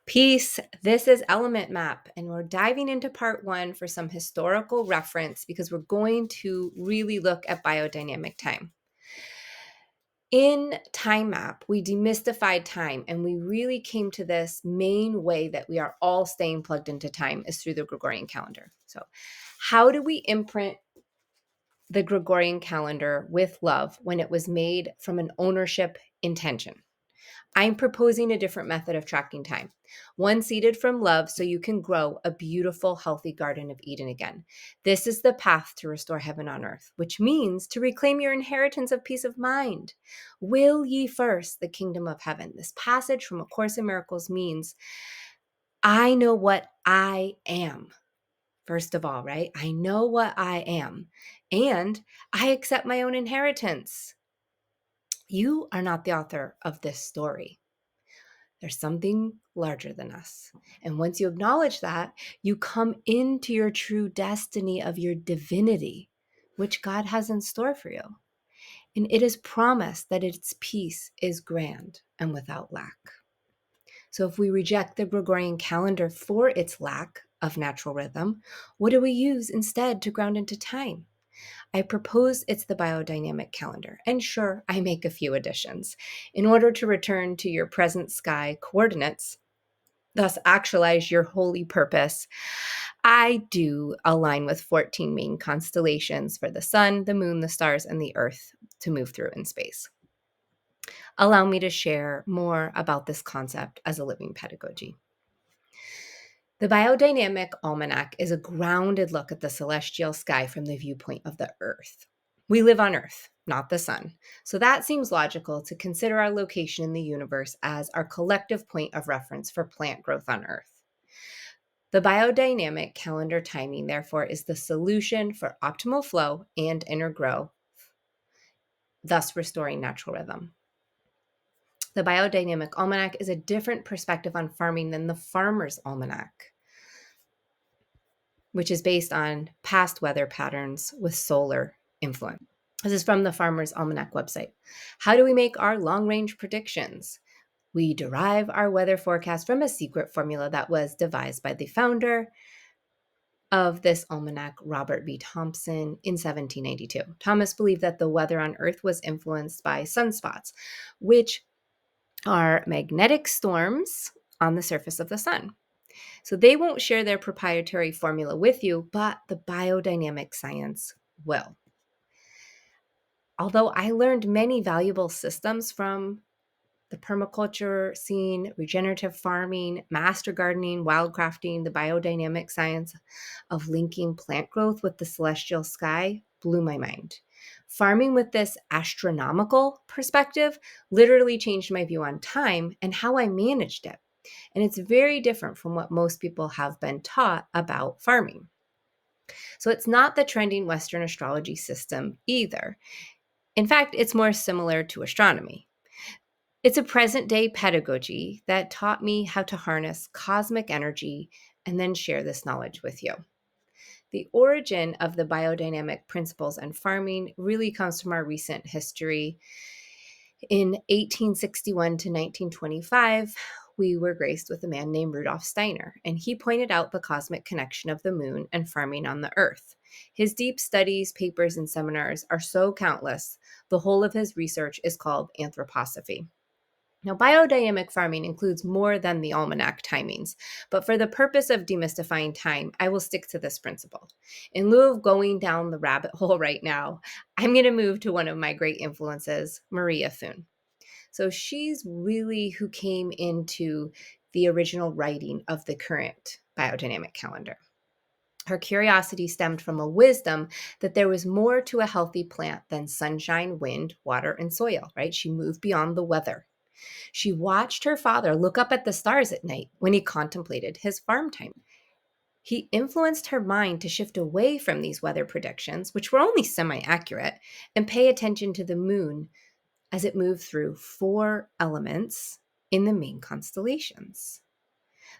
Peace. This is Element Map, and we're diving into part 1 for some historical reference because we're going to really look at biodynamic time. In Time Map, we demystified time, and we really came to this main way that we are all staying plugged into time is through the Gregorian calendar. So, how do we imprint the Gregorian calendar with love when it was made from an ownership intention? I'm proposing a different method of tracking time, one seeded from love so you can grow a beautiful, healthy Garden of Eden again. This is the path to restore heaven on earth, which means to reclaim your inheritance of peace of mind. Will ye first the kingdom of heaven? This passage from A Course in Miracles means I know what I am. First of all, right? I know what I am, and I accept my own inheritance. You are not the author of this story. There's something larger than us. And once you acknowledge that, you come into your true destiny of your divinity, which God has in store for you. And it is promised that its peace is grand and without lack. So if we reject the Gregorian calendar for its lack of natural rhythm, what do we use instead to ground into time? I propose it's the biodynamic calendar, and sure, I make a few additions in order to return to your present sky coordinates, thus actualize your holy purpose. I do align with 14 main constellations for the sun, the moon, the stars, and the earth to move through in space. Allow me to share more about this concept as a living pedagogy. The Biodynamic Almanac is a grounded look at the celestial sky from the viewpoint of the Earth. We live on Earth, not the sun. So that seems logical to consider our location in the universe as our collective point of reference for plant growth on Earth. The biodynamic calendar timing, therefore, is the solution for optimal flow and inner growth, thus restoring natural rhythm. The Biodynamic Almanac is a different perspective on farming than the Farmer's Almanac, which is based on past weather patterns with solar influence. This is from the Farmer's Almanac website. How do we make our long-range predictions? We derive our weather forecast from a secret formula that was devised by the founder of this almanac, Robert B. Thompson, in 1792. Thomas believed that the weather on Earth was influenced by sunspots, which are magnetic storms on the surface of the sun. So they won't share their proprietary formula with you, but the biodynamic science will. Although I learned many valuable systems from the permaculture scene, regenerative farming, master gardening, wildcrafting, the biodynamic science of linking plant growth with the celestial sky blew my mind. Farming with this astronomical perspective literally changed my view on time and how I managed it. And it's very different from what most people have been taught about farming. So it's not the trending Western astrology system either. In fact, it's more similar to astronomy. It's a present day pedagogy that taught me how to harness cosmic energy and then share this knowledge with you. The origin of the biodynamic principles and farming really comes from our recent history. In 1861 to 1925, we were graced with a man named Rudolf Steiner, and he pointed out the cosmic connection of the moon and farming on the earth. His deep studies, papers, and seminars are so countless, the whole of his research is called anthroposophy. Now, biodynamic farming includes more than the almanac timings, but for the purpose of demystifying time, I will stick to this principle. In lieu of going down the rabbit hole right now, I'm going to move to one of my great influences, Maria Thun. So she's really who came into the original writing of the current biodynamic calendar. Her curiosity stemmed from a wisdom that there was more to a healthy plant than sunshine, wind, water, and soil, right? She moved beyond the weather. She watched her father look up at the stars at night when he contemplated his farm time. He influenced her mind to shift away from these weather predictions, which were only semi-accurate, and pay attention to the moon as it moved through 4 elements in the main constellations.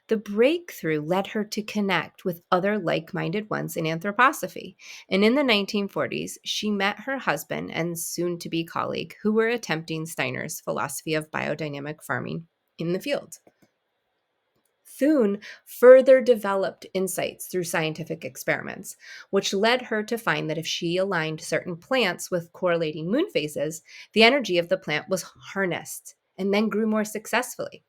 The breakthrough led her to connect with other like-minded ones in anthroposophy. And in the 1940s, she met her husband and soon-to-be colleague who were attempting Steiner's philosophy of biodynamic farming in the field. Thune further developed insights through scientific experiments, which led her to find that if she aligned certain plants with correlating moon phases, the energy of the plant was harnessed and then grew more successfully.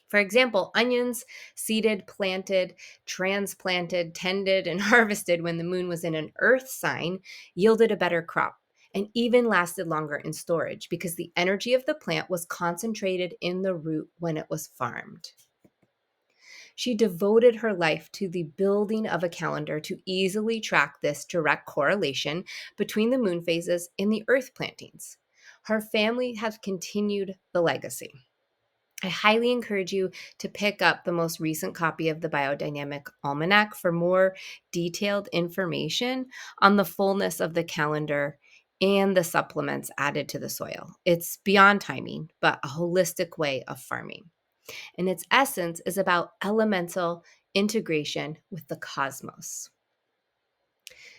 For example, onions seeded, planted, transplanted, tended, and harvested when the moon was in an earth sign yielded a better crop and even lasted longer in storage because the energy of the plant was concentrated in the root when it was farmed. She devoted her life to the building of a calendar to easily track this direct correlation between the moon phases and the earth plantings. Her family has continued the legacy. I highly encourage you to pick up the most recent copy of the Biodynamic Almanac for more detailed information on the fullness of the calendar and the supplements added to the soil. It's beyond timing, but a holistic way of farming. And its essence is about elemental integration with the cosmos.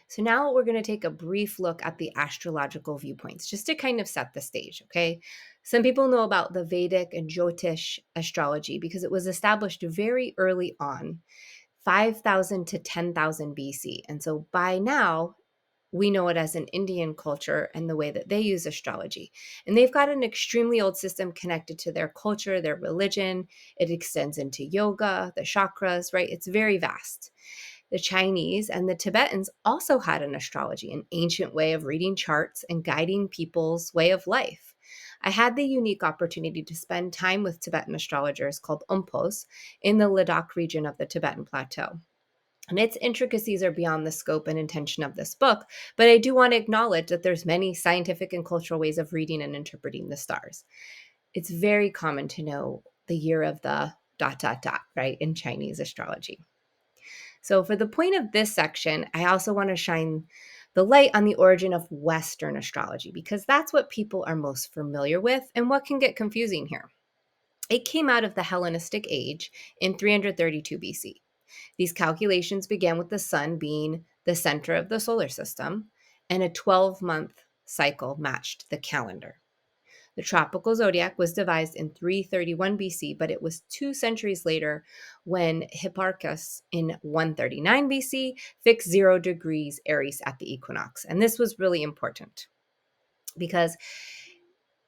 So now we're going to take a brief look at the astrological viewpoints just to kind of set the stage, okay? Some people know about the Vedic and Jyotish astrology because it was established very early on, 5,000 to 10,000 BC. And so by now, we know it as an Indian culture and the way that they use astrology. And they've got an extremely old system connected to their culture, their religion. It extends into yoga, the chakras, right? It's very vast. The Chinese and the Tibetans also had an astrology, an ancient way of reading charts and guiding people's way of life. I had the unique opportunity to spend time with Tibetan astrologers called Umpos in the Ladakh region of the Tibetan Plateau. And its intricacies are beyond the scope and intention of this book, but I do want to acknowledge that there's many scientific and cultural ways of reading and interpreting the stars. It's very common to know the year of the ... right, in Chinese astrology. So for the point of this section, I also want to shine the light on the origin of Western astrology because that's what people are most familiar with and what can get confusing here. It came out of the Hellenistic age in 332 BC. These calculations began with the sun being the center of the solar system, and a 12-month cycle matched the calendar. The tropical zodiac was devised in 331 BC, but it was 2 centuries later when Hipparchus in 139 BC fixed 0 degrees Aries at the equinox. And this was really important because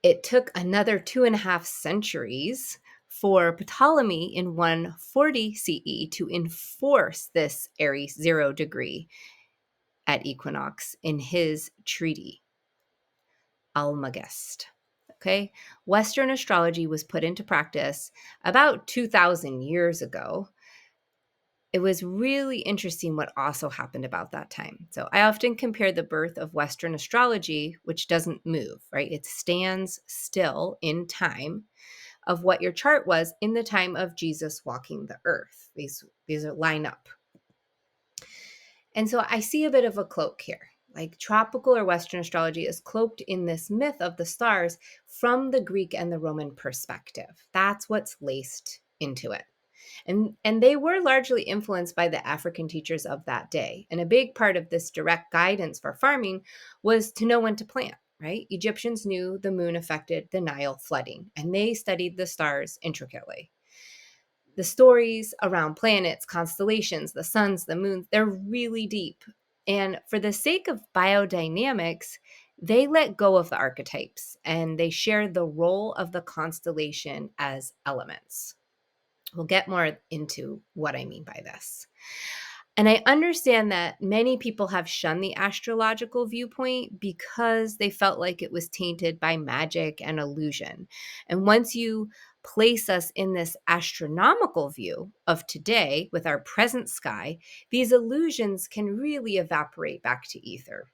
it took another 2.5 centuries for Ptolemy in 140 CE to enforce this Aries 0 degree at equinox in his treaty, Almagest. Okay, Western astrology was put into practice about 2,000 years ago. It was really interesting what also happened about that time. So I often compare the birth of Western astrology, which doesn't move, right? It stands still in time of what your chart was in the time of Jesus walking the earth. These are line up. And so I see a bit of a cloak here. Like tropical or Western astrology is cloaked in this myth of the stars from the Greek and the Roman perspective. That's what's laced into it. And they were largely influenced by the African teachers of that day. And a big part of this direct guidance for farming was to know when to plant, right? Egyptians knew the moon affected the Nile flooding, and they studied the stars intricately. The stories around planets, constellations, the suns, the moons, they're really deep. And for the sake of biodynamics, they let go of the archetypes and they share the role of the constellation as elements. We'll get more into what I mean by this. And I understand that many people have shunned the astrological viewpoint because they felt like it was tainted by magic and illusion. And once you place us in this astronomical view of today with our present sky, these illusions can really evaporate back to ether.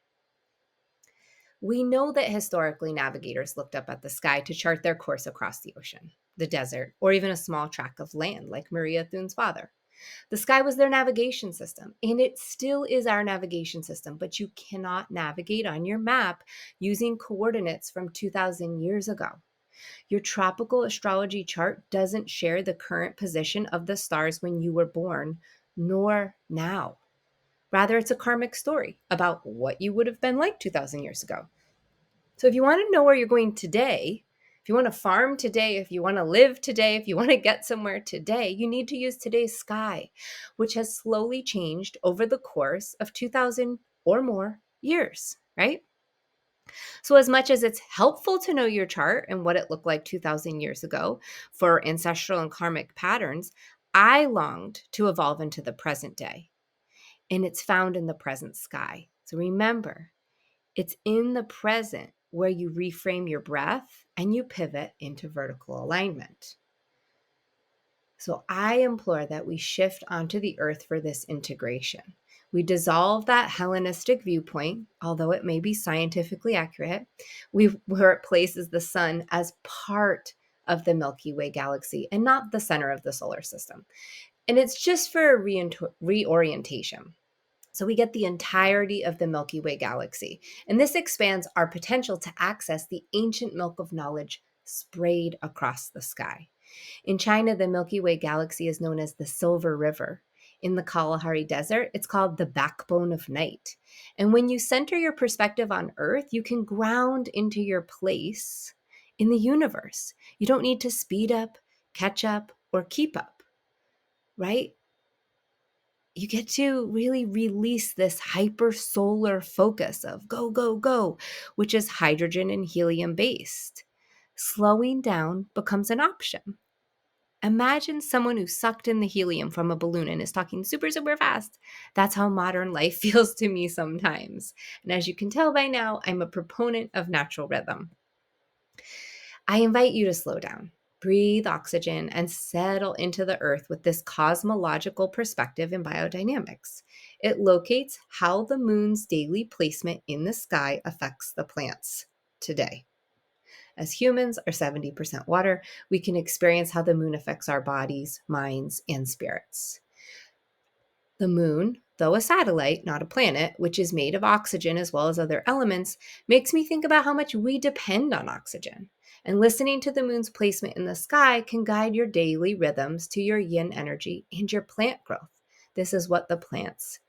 We know that historically navigators looked up at the sky to chart their course across the ocean, the desert, or even a small tract of land like Maria Thune's father. The sky was their navigation system, and it still is our navigation system, but you cannot navigate on your map using coordinates from 2,000 years ago. Your tropical astrology chart doesn't share the current position of the stars when you were born, nor now. Rather, it's a karmic story about what you would have been like 2,000 years ago. So if you want to know where you're going today, If you want to farm today, if you want to live today, if you want to get somewhere today, you need to use today's sky, which has slowly changed over the course of 2000 or more years, right? So, as much as it's helpful to know your chart and what it looked like 2000 years ago for ancestral and karmic patterns, I longed to evolve into the present day, and it's found in the present sky. So, remember, it's in the present where you reframe your breath and you pivot into vertical alignment. So I implore that we shift onto the earth for this integration. We dissolve that Hellenistic viewpoint, although it may be scientifically accurate, where it places the sun as part of the Milky Way galaxy and not the center of the solar system. And it's just for a reorientation. So we get the entirety of the Milky Way galaxy. And this expands our potential to access the ancient milk of knowledge sprayed across the sky. In China, the Milky Way galaxy is known as the Silver River. In the Kalahari Desert, it's called the backbone of night. And when you center your perspective on Earth, you can ground into your place in the universe. You don't need to speed up, catch up, or keep up, right? You get to really release this hypersolar focus of go, go, go, which is hydrogen and helium based. Slowing down becomes an option. Imagine someone who sucked in the helium from a balloon and is talking super, super fast. That's how modern life feels to me sometimes. And as you can tell by now, I'm a proponent of natural rhythm. I invite you to slow down, breathe oxygen, and settle into the earth with this cosmological perspective in biodynamics. It locates how the moon's daily placement in the sky affects the plants today. As humans are 70% water, we can experience how the moon affects our bodies, minds, and spirits. The moon, though a satellite, not a planet, which is made of oxygen as well as other elements, makes me think about how much we depend on oxygen. And listening to the moon's placement in the sky can guide your daily rhythms to your yin energy and your plant growth. This is what the plants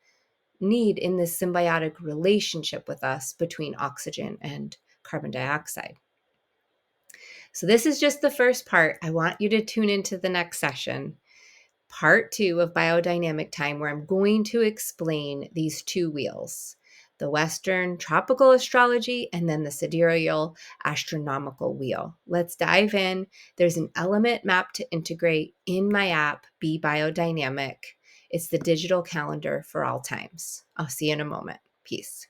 need in this symbiotic relationship with us between oxygen and carbon dioxide. So this is just the first part. I want you to tune into the next session, part 2 of Biodynamic Time, where I'm going to explain these two wheels, the Western tropical astrology and then the sidereal astronomical wheel. Let's dive in. There's an element map to integrate in my app, Be Biodynamic. It's the digital calendar for all times. I'll see you in a moment. Peace.